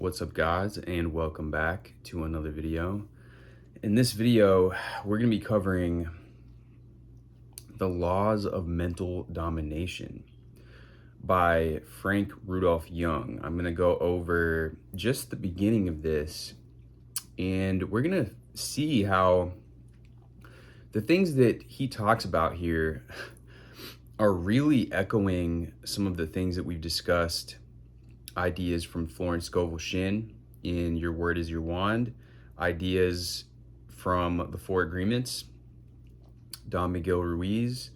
What's up, guys, and welcome back to another video. In this video, we're going to be covering the laws of mental domination by Frank Rudolph Young. I'm going to go over just the beginning of this, and we're going to see how the things that he talks about here are really echoing some of the things that we've discussed, ideas from Florence Scovel Shinn in Your Word is Your Wand, ideas from the Four Agreements, Don Miguel Ruiz,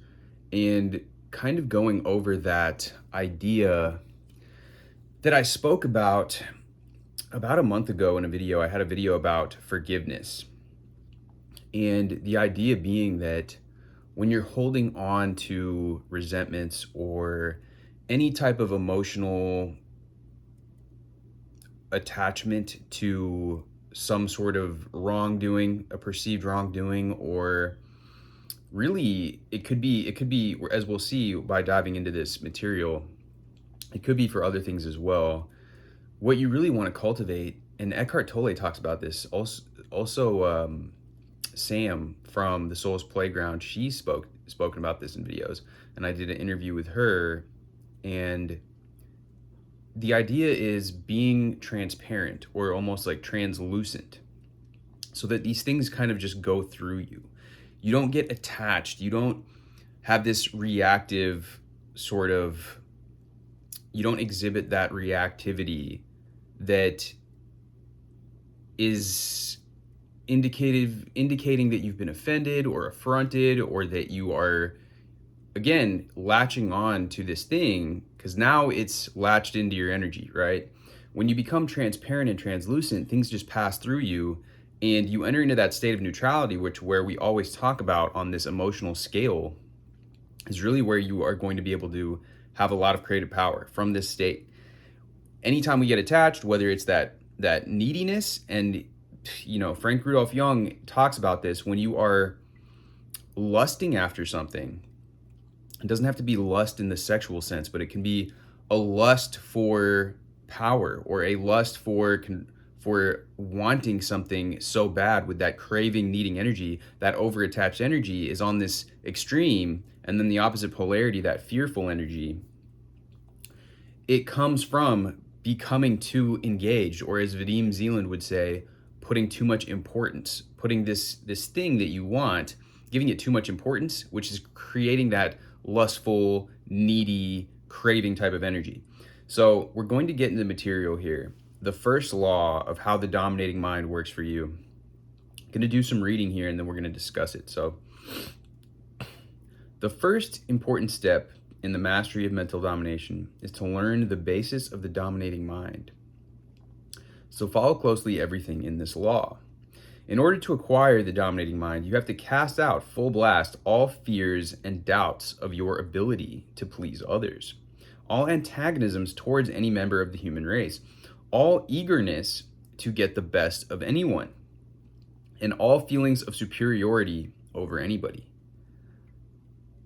and kind of going over that idea that I spoke about a month ago in a video. I had a video about forgiveness, and the idea being that when you're holding on to resentments or any type of emotional attachment to some sort of wrongdoing, a perceived wrongdoing, or really it could be, as we'll see by diving into this material, it could be for other things as well. What you really want to cultivate, and Eckhart Tolle talks about this also, Sam from the Soul's Playground, she's spoken about this in videos, and I did an interview with her, and the idea is being transparent or almost like translucent so that these things kind of just go through you. You don't get attached. You don't have this reactive sort of, you don't exhibit that reactivity that is indicating that you've been offended or affronted, or that you are, again, latching on to this thing because now it's latched into your energy, right? When you become transparent and translucent, things just pass through you and you enter into that state of neutrality, where we always talk about on this emotional scale, is really where you are going to be able to have a lot of creative power from this state. Anytime we get attached, whether it's that neediness, and Frank Rudolph Young talks about this, when you are lusting after something, it doesn't have to be lust in the sexual sense, but it can be a lust for power, or a lust for wanting something so bad, with that craving, needing energy. That over-attached energy is on this extreme, and then the opposite polarity, that fearful energy, it comes from becoming too engaged, or as Vadim Zeland would say, putting too much importance, putting this thing that you want, giving it too much importance, which is creating that lustful, needy, craving type of energy. So we're going to get into the material here. The first law of how the dominating mind works for you. I'm going to do some reading here, and then we're going to discuss it. So the first important step in the mastery of mental domination is to learn the basis of the dominating mind. So follow closely everything in this law. In order to acquire the dominating mind, you have to cast out full blast all fears and doubts of your ability to please others, all antagonisms towards any member of the human race, all eagerness to get the best of anyone, and all feelings of superiority over anybody.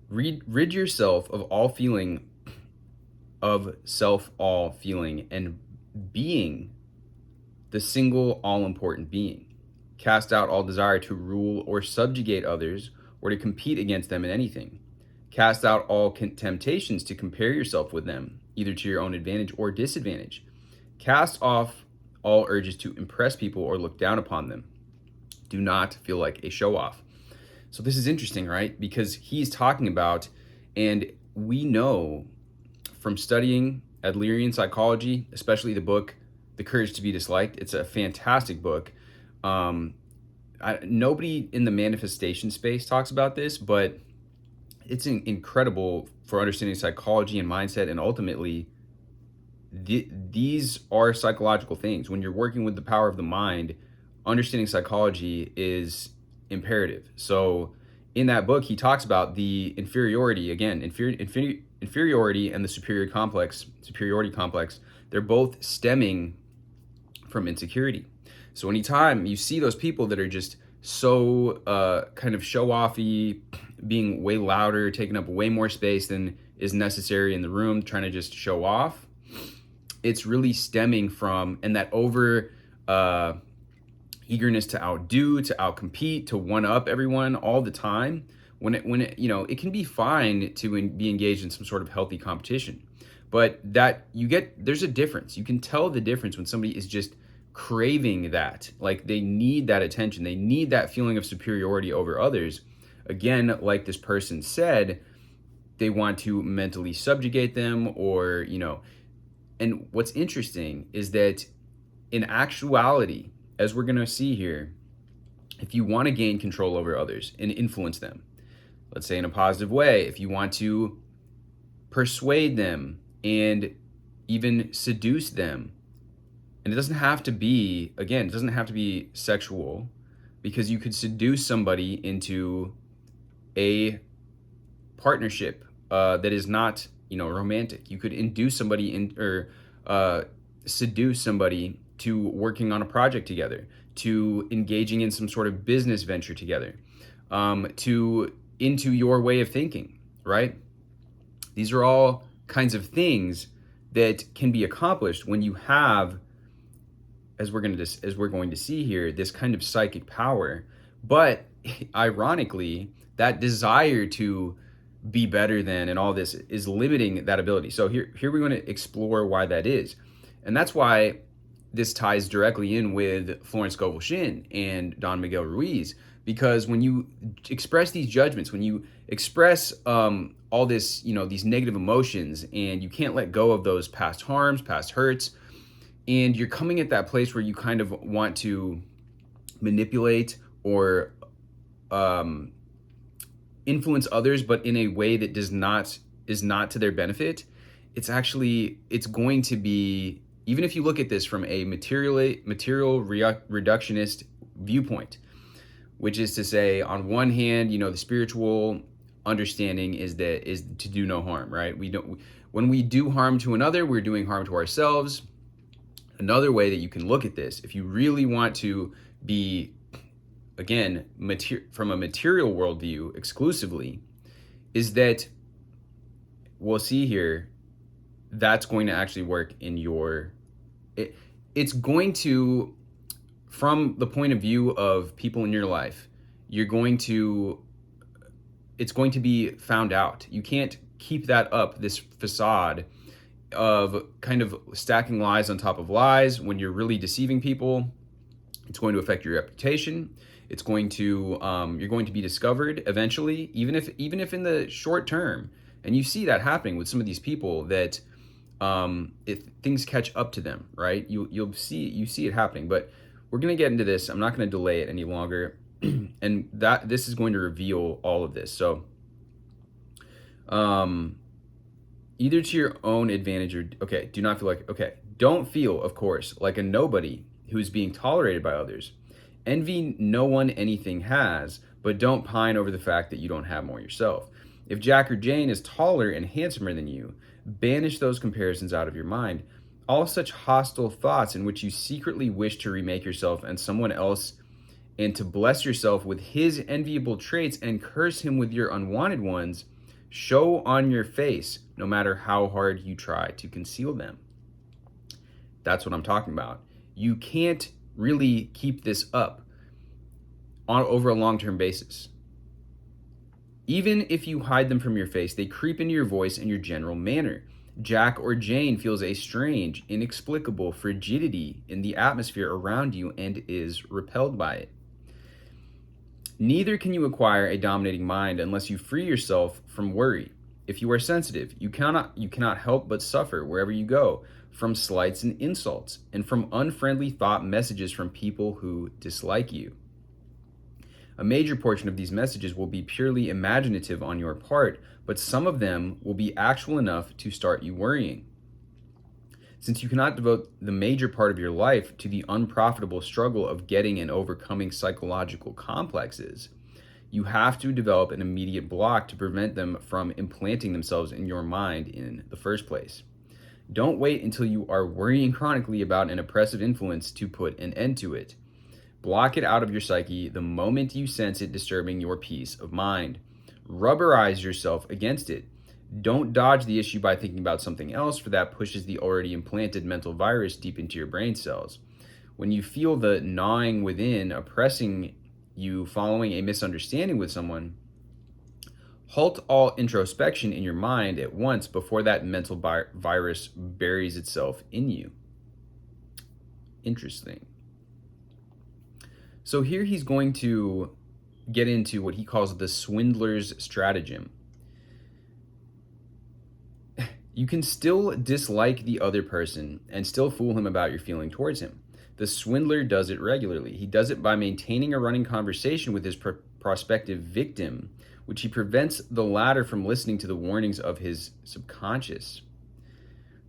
Rid yourself of all feeling of self, all feeling, and being the single all-important being. Cast out all desire to rule or subjugate others, or to compete against them in anything. Cast out all temptations to compare yourself with them, either to your own advantage or disadvantage. Cast off all urges to impress people or look down upon them. Do not feel like a show-off. So this is interesting, right? Because he's talking about, and we know from studying Adlerian psychology, especially the book, The Courage to be Disliked, it's a fantastic book. Nobody in the manifestation space talks about this, but it's incredible for understanding psychology and mindset, and ultimately these are psychological things. When you're working with the power of the mind, understanding psychology is imperative. So in that book, he talks about the inferiority, again, inferiority and the superiority complex, they're both stemming from insecurity. So anytime you see those people that are just so kind of show-offy, being way louder, taking up way more space than is necessary in the room, trying to just show off, it's really stemming from, and that over eagerness to outdo, to outcompete, to one up everyone all the time. When it it can be fine to be engaged in some sort of healthy competition, but there's a difference. You can tell the difference when somebody is just craving that, like they need that attention, they need that feeling of superiority over others. Again, like this person said, they want to mentally subjugate them, or and what's interesting is that in actuality, as we're going to see here, if you want to gain control over others and influence them, let's say in a positive way, if you want to persuade them and even seduce them, and it doesn't have to be, again, it doesn't have to be sexual, because you could seduce somebody into a partnership that is not, romantic. You could induce somebody or seduce somebody to working on a project together, to engaging in some sort of business venture together, into your way of thinking, right? These are all kinds of things that can be accomplished when you have, as we're going to see here, this kind of psychic power. But ironically, that desire to be better than and all this is limiting that ability. So here we're going to explore why that is. And that's why this ties directly in with Florence Scovel-Shinn and Don Miguel Ruiz, because when you express these judgments, when you express all this, these negative emotions, and you can't let go of those past harms, past hurts, and you're coming at that place where you kind of want to manipulate or influence others, but in a way that is not to their benefit, it's going to be, even if you look at this from a material reductionist viewpoint, which is to say, on one hand, the spiritual understanding is to do no harm, right? When we do harm to another, we're doing harm to ourselves. Another way that you can look at this, if you really want to be, again, from a material worldview exclusively, is that we'll see here, that's going to actually work in it's going to, from the point of view of people in your life, it's going to be found out. You can't keep that up, this facade of kind of stacking lies on top of lies when you're really deceiving people. It's going to affect your reputation. It's going to, you're going to be discovered eventually, even if in the short term. And you see that happening with some of these people that, if things catch up to them, right? You see it happening. But we're going to get into this. I'm not going to delay it any longer. And this is going to reveal all of this. So, either to your own advantage or, do not feel don't feel, of course, like a nobody who is being tolerated by others. Envy no one anything has, but don't pine over the fact that you don't have more yourself. If Jack or Jane is taller and handsomer than you, banish those comparisons out of your mind. All such hostile thoughts in which you secretly wish to remake yourself and someone else, and to bless yourself with his enviable traits and curse him with your unwanted ones, show on your face, no matter how hard you try to conceal them. That's what I'm talking about. You can't really keep this up over a long-term basis. Even if you hide them from your face, they creep into your voice and your general manner. Jack or Jane feels a strange, inexplicable frigidity in the atmosphere around you and is repelled by it. Neither can you acquire a dominating mind unless you free yourself from worry. If you are sensitive, you cannot help but suffer wherever you go, from slights and insults, and from unfriendly thought messages from people who dislike you. A major portion of these messages will be purely imaginative on your part, but some of them will be actual enough to start you worrying. Since you cannot devote the major part of your life to the unprofitable struggle of getting and overcoming psychological complexes, you have to develop an immediate block to prevent them from implanting themselves in your mind in the first place. Don't wait until you are worrying chronically about an oppressive influence to put an end to it. Block it out of your psyche the moment you sense it disturbing your peace of mind. Rubberize yourself against it. Don't dodge the issue by thinking about something else, for that pushes the already implanted mental virus deep into your brain cells. When you feel the gnawing within oppressing you following a misunderstanding with someone, halt all introspection in your mind at once before that mental virus buries itself in you. Interesting. So here he's going to get into what he calls the swindler's stratagem. You can still dislike the other person and still fool him about your feeling towards him. The swindler does it regularly. He does it by maintaining a running conversation with his prospective victim, which he prevents the latter from listening to the warnings of his subconscious.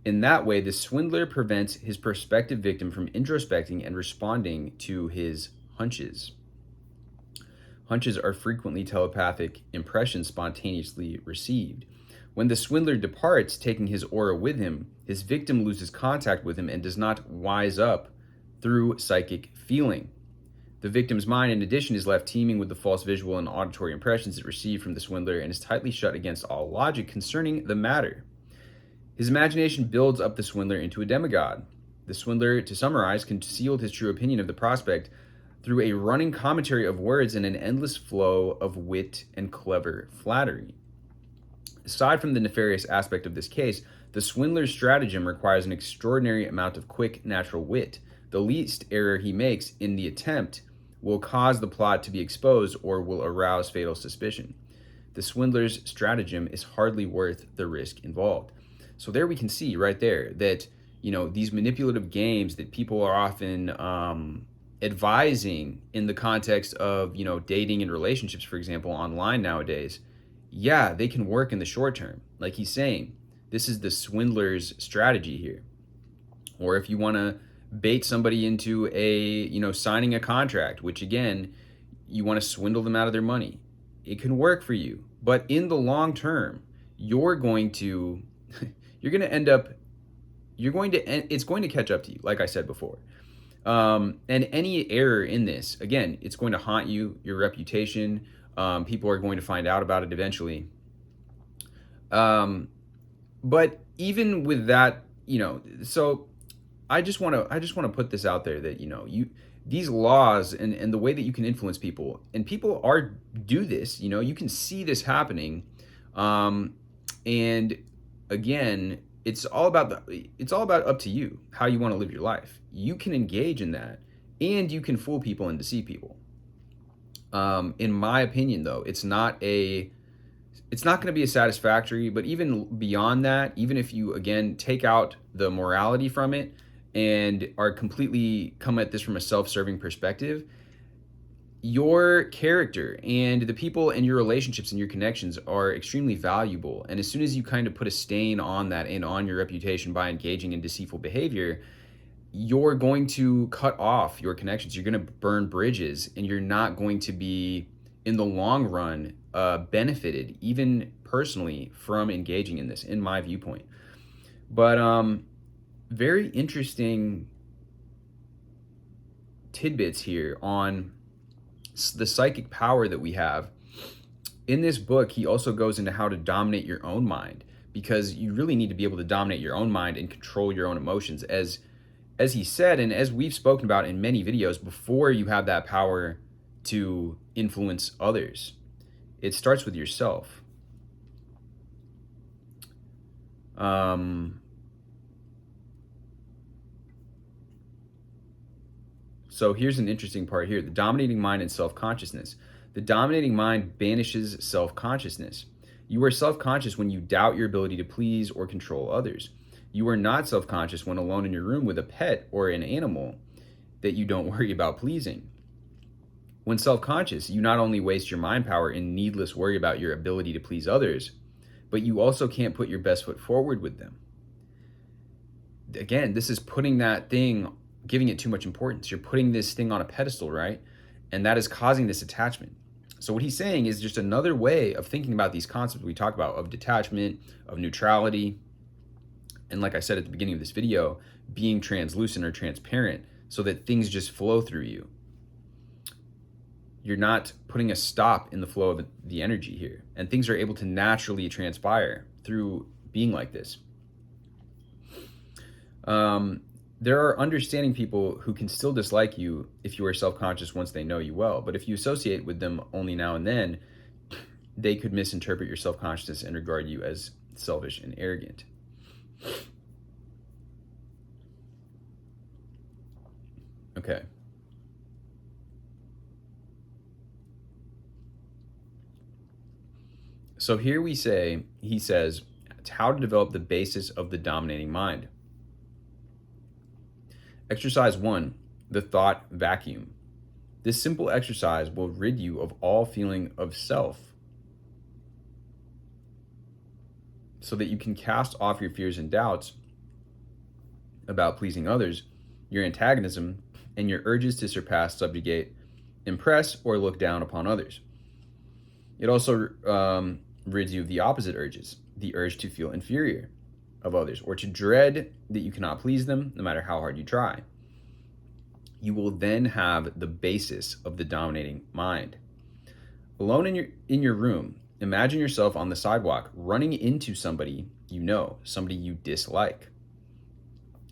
In that way, the swindler prevents his prospective victim from introspecting and responding to his hunches. Hunches are frequently telepathic impressions spontaneously received. When the swindler departs, taking his aura with him, his victim loses contact with him and does not wise up through psychic feeling. The victim's mind, in addition, is left teeming with the false visual and auditory impressions it received from the swindler and is tightly shut against all logic concerning the matter. His imagination builds up the swindler into a demigod. The swindler, to summarize, concealed his true opinion of the prospect through a running commentary of words and an endless flow of wit and clever flattery. Aside from the nefarious aspect of this case, the swindler's stratagem requires an extraordinary amount of quick, natural wit. The least error he makes in the attempt will cause the plot to be exposed or will arouse fatal suspicion. The swindler's stratagem is hardly worth the risk involved. So there we can see right there that, these manipulative games that people are often advising in the context of, dating and relationships, for example, online nowadays, yeah, they can work in the short term. Like he's saying, this is the swindler's strategy here. Or if you want to bait somebody into signing a contract, which again, you want to swindle them out of their money, it can work for you. But in the long term, it's going to catch up to you, like I said before. And any error in this, again, it's going to haunt you, your reputation. People are going to find out about it eventually. But even with that, so I just want to put this out there that, these laws and the way that you can influence people, and people do this, you can see this happening. And again, it's all about up to you, how you want to live your life. You can engage in that and you can fool people and deceive people. In my opinion, though, it's not going to be a satisfactory, but even beyond that, even if you, again, take out the morality from it and are completely come at this from a self-serving perspective, your character and the people and your relationships and your connections are extremely valuable. And as soon as you kind of put a stain on that and on your reputation by engaging in deceitful behavior, you're going to cut off your connections. You're going to burn bridges, and you're not going to be, in the long run, benefited, even personally, from engaging in this, in my viewpoint. But very interesting tidbits here on the psychic power that we have. In this book, he also goes into how to dominate your own mind, because you really need to be able to dominate your own mind and control your own emotions. As he said, and as we've spoken about in many videos, before you have that power to influence others, it starts with yourself. So here's an interesting part here. The dominating mind and self-consciousness. The dominating mind banishes self-consciousness. You are self-conscious when you doubt your ability to please or control others. You are not self-conscious when alone in your room with a pet or an animal that you don't worry about pleasing. When self-conscious, you not only waste your mind power in needless worry about your ability to please others, but you also can't put your best foot forward with them. Again, this is putting that thing, giving it too much importance. You're putting this thing on a pedestal, right? And that is causing this attachment. So what he's saying is just another way of thinking about these concepts we talk about of detachment, of neutrality, and like I said at the beginning of this video, being translucent or transparent so that things just flow through you. You're not putting a stop in the flow of the energy here, and things are able to naturally transpire. through being like this. There are understanding people who can still dislike you if you are self-conscious once they know you well. But if you associate with them only now and then, they could misinterpret your self-consciousness and regard you as selfish and arrogant. Okay. So here he says, how to develop the basis of the dominating mind. Exercise 1, the thought vacuum. This simple exercise will rid you of all feeling of self so that you can cast off your fears and doubts about pleasing others, your antagonism, and your urges to surpass, subjugate, impress, or look down upon others. It also rids you of the opposite urges, the urge to feel inferior of others or to dread that you cannot please them no matter how hard you try. You will then have the basis of the dominating mind. Alone in your room, imagine yourself on the sidewalk running into somebody you know, somebody you dislike.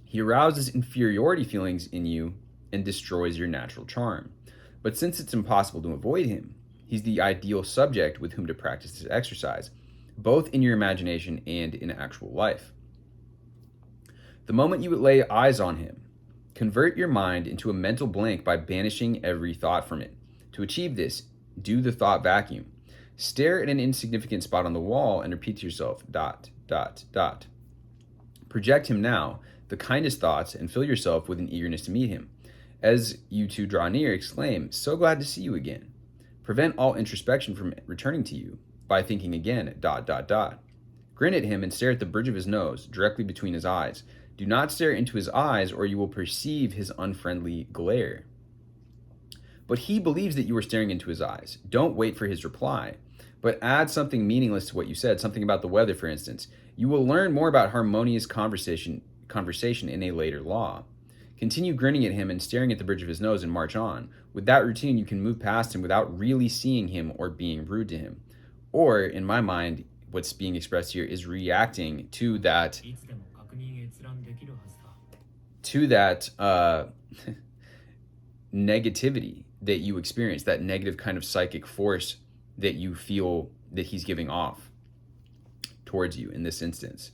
He arouses inferiority feelings in you and destroys your natural charm. But since it's impossible to avoid him, he's the ideal subject with whom to practice this exercise, both in your imagination and in actual life. The moment you lay eyes on him, convert your mind into a mental blank by banishing every thought from it. To achieve this, do the thought vacuum. Stare at an insignificant spot on the wall and repeat to yourself, ... Project him now, the kindest thoughts, and fill yourself with an eagerness to meet him. As you two draw near, exclaim, so glad to see you again. Prevent all introspection from returning to you by thinking again, ... Grin at him and stare at the bridge of his nose, directly between his eyes. Do not stare into his eyes or you will perceive his unfriendly glare. But he believes that you are staring into his eyes. Don't wait for his reply, but add something meaningless to what you said, something about the weather, for instance. You will learn more about harmonious conversation in a later law. Continue grinning at him and staring at the bridge of his nose and march on. With that routine, you can move past him without really seeing him or being rude to him. Or, in my mind, what's being expressed here is reacting to that negativity that you experience, that negative kind of psychic force that you feel that he's giving off towards you in this instance.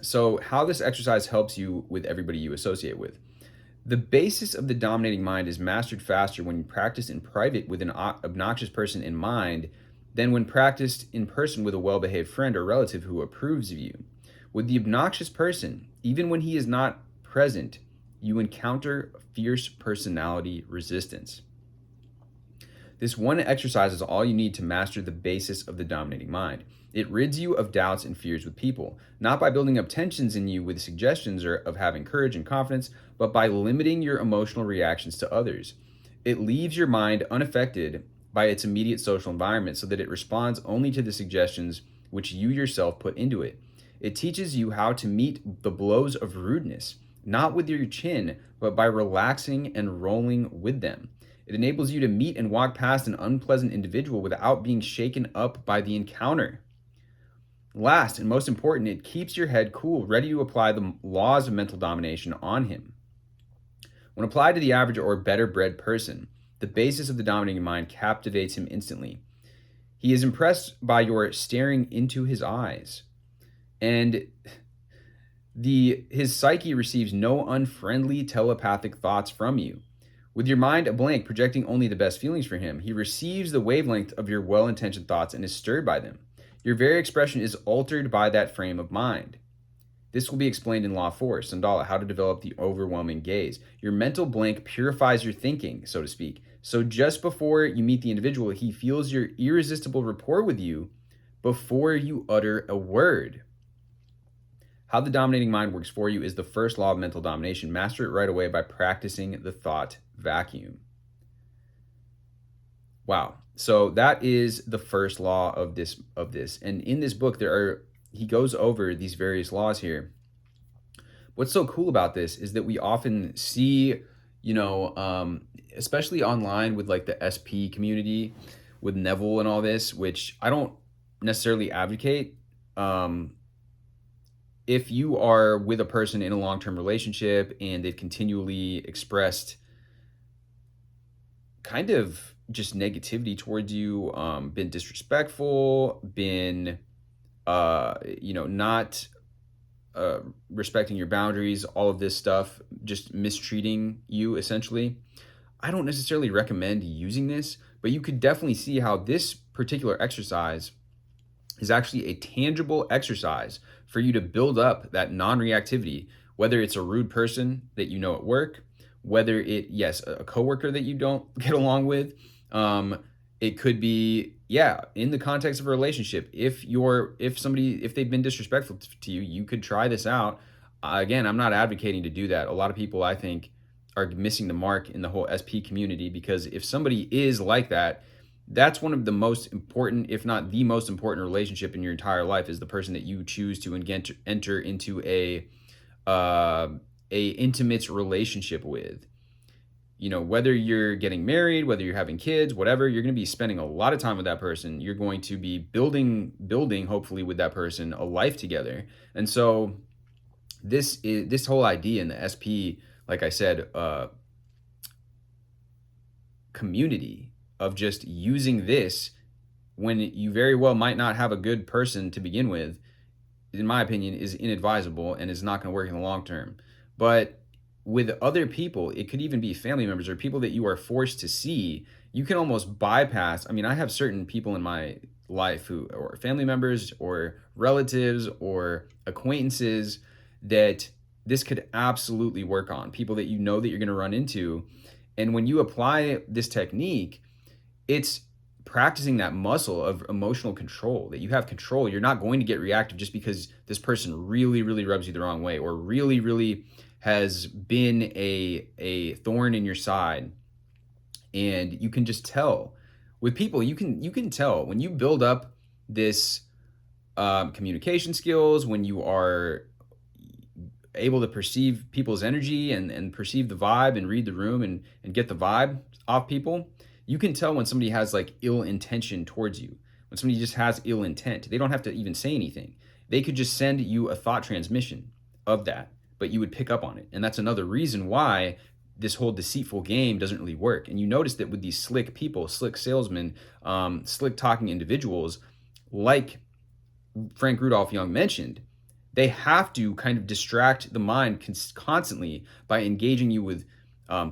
So how this exercise helps you with everybody you associate with. The basis of the dominating mind is mastered faster when you practice in private with an obnoxious person in mind than when practiced in person with a well-behaved friend or relative who approves of you. With the obnoxious person, even when he is not present, you encounter fierce personality resistance. This one exercise is all you need to master the basis of the dominating mind. It rids you of doubts and fears with people, not by building up tensions in you with suggestions of having courage and confidence, but by limiting your emotional reactions to others. It leaves your mind unaffected by its immediate social environment so that it responds only to the suggestions which you yourself put into it. It teaches you how to meet the blows of rudeness, not with your chin, but by relaxing and rolling with them. It enables you to meet and walk past an unpleasant individual without being shaken up by the encounter. Last and most important, it keeps your head cool, ready to apply the laws of mental domination on him. When applied to the average or better bred person, the basis of the dominating mind captivates him instantly. He is impressed by your staring into his eyes, and his psyche receives no unfriendly telepathic thoughts from you. With your mind a blank, projecting only the best feelings for him, he receives the wavelength of your well-intentioned thoughts and is stirred by them. Your very expression is altered by that frame of mind. This will be explained in Law 4, Sandala, how to develop the overwhelming gaze. Your mental blank purifies your thinking, so to speak. So just before you meet the individual, he feels your irresistible rapport with you before you utter a word. How the dominating mind works for you is the first law of mental domination. Master it right away by practicing the thought vacuum. Wow. So that is the first law of this. And in this book, he goes over these various laws here. What's so cool about this is that we often see, you know, especially online with like the SP community with Neville and all this, which I don't necessarily advocate. Um, if you are with a person in a long-term relationship and they've continually expressed kind of just negativity towards you, been disrespectful, been not uh, respecting your boundaries, all of this stuff, just mistreating you essentially. I don't necessarily recommend using this, but you could definitely see how this particular exercise is actually a tangible exercise for you to build up that non-reactivity, whether it's a rude person that you know at work, whether yes, a coworker that you don't get along with. Um, it could be, yeah, in the context of a relationship. If they've been disrespectful to you, you could try this out. Again, I'm not advocating to do that. A lot of people, I think, are missing the mark in the whole SP community, because if somebody is like that, that's one of the most important, if not the most important relationship in your entire life, is the person that you choose to enter into a intimate relationship with. You know, whether you're getting married, whether you're having kids, whatever, you're going to be spending a lot of time with that person. You're going to be building hopefully with that person a life together. And so this whole idea in the SP, like I said, community of just using this when you very well might not have a good person to begin with, in my opinion, is inadvisable and is not going to work in the long term. But with other people, it could even be family members or people that you are forced to see. You can almost bypass. I mean, I have certain people in my life who, or family members or relatives or acquaintances, that this could absolutely work on. People that you know that you're going to run into. And when you apply this technique, it's practicing that muscle of emotional control, that you have control. You're not going to get reactive just because this person really, really rubs you the wrong way, or really, really has been a thorn in your side. And you can just tell with people, you can tell when you build up this communication skills, when you are able to perceive people's energy and perceive the vibe and read the room and get the vibe off people. You can tell when somebody has like ill intention towards you, when somebody just has ill intent. They don't have to even say anything. They could just send you a thought transmission of that, but you would pick up on it. And that's another reason why this whole deceitful game doesn't really work. And you notice that with these slick people, slick salesmen, slick talking individuals, like Frank Rudolph Young mentioned, they have to kind of distract the mind constantly by engaging you with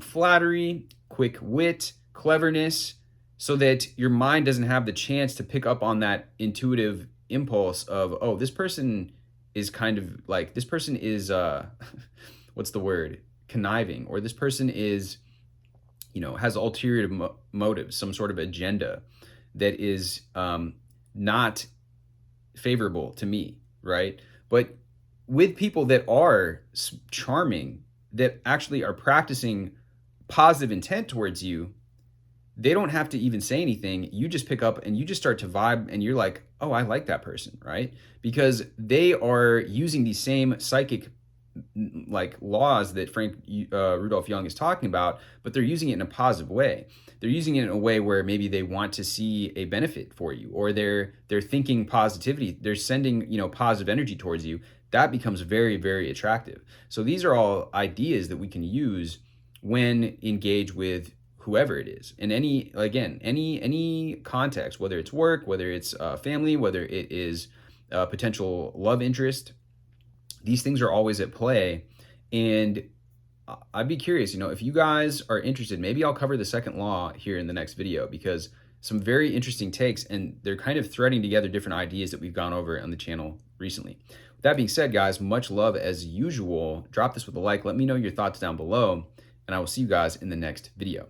flattery, quick wit, cleverness, so that your mind doesn't have the chance to pick up on that intuitive impulse of, oh, this person is kind of like, this person is what's the word, conniving, or this person is, has ulterior motives, some sort of agenda that is not favorable to me, right? But with people that are charming, that actually are practicing positive intent towards you, they don't have to even say anything. You just pick up and you just start to vibe and you're like, oh, I like that person, right? Because they are using these same psychic like laws that Frank Rudolph Young is talking about, but they're using it in a positive way. They're using it in a way where maybe they want to see a benefit for you, or they're thinking positivity. They're sending, positive energy towards you. That becomes very, very attractive. So these are all ideas that we can use when engaged with whoever it is in any context, whether it's work, whether it's family, whether it is a potential love interest. These things are always at play. And I'd be curious, if you guys are interested, maybe I'll cover the second law here in the next video, because some very interesting takes, and they're kind of threading together different ideas that we've gone over on the channel recently. With that being said, guys, much love as usual. Drop this with a like. Let me know your thoughts down below, and I will see you guys in the next video.